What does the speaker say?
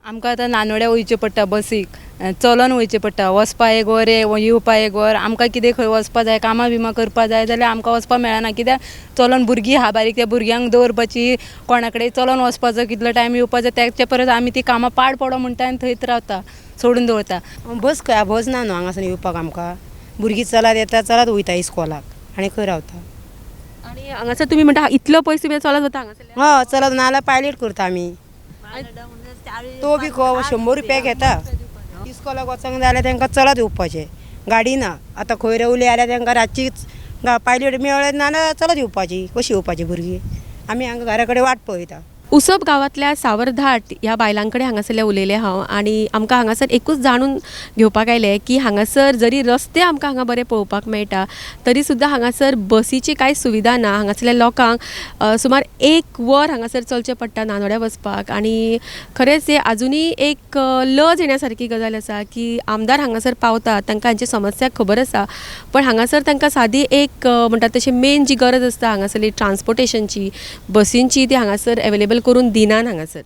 आमकां आतां नानोड्या वयचें पडटा बसीक, चलोन वयचें पडटा. वचपा एक वर येवपा एक वर. आमकां कितें खंय वचपा जाय, कामां बिमां करपा जाय जाल्यार आमकां वचपा मेळना. कित्याक चलोन भुरगीं आहा बारीक, त्या भुरग्यांक दवरपाची, कोणा कडेन चलोन वचपाचो, कितलो टायम येवपाचो, त्याच्या परस आमी ती कामां पाड पडो म्हणटा आनी थंयच रावता, सोडून दवरता. बस खंय बस ना न्हू हांगासून येवपाक आमकां. भुरगीं चलत येता, चलत वयता इस्कॉलाक आनी खंय रावता. आणि हांगासर तुम्ही म्हणटा इतलो पयस बी चलत वता हांगासर? हय चलत ना जाल्यार पायलट करता आमी. तो बी 100 रुपया घेता. इस्कॉलाक वचूंक जाय जाल्यार तांकां चलत येवपाचें, गाडी ना. आतां खंय रावली जाल्यार तांकां रातचीच पायलट मेळ्ळें ना जाल्यार चलत येवपाची. कशी येवपाची भुरगीं? आमी हांगा घरा कडेन वाट पळयता. उसप गांवांतल्या सावरधाट ह्या बायलां कडेन हांगासरले उलयलें हांव, आनी आमकां हांगासर एकूच जाणून घेवपाक आयलें की हांगासर जरी रस्ते आमकां हांगा बरे पळोवपाक मेळटा तरी सुद्दां हांगासर बसीची कांय सुविधा ना. हांगासरल्या लोकांक सुमार 1 वर हांगासर चलचें पडटा नानोड्या वचपाक. आनी खरेंच हे आजुनूय एक लज येण्यासारकी गजाल आसा की आमदार हांगासर पावता, तांकां हांची समस्या खबर आसा, पण हांगासर तांकां सादी एक म्हणटा तशी मेन जी गरज आसता हांगासरली ट्रान्सपोर्टेशनची, बसींची, ती हांगासर अवेलेबल करून दिनात हांगासर.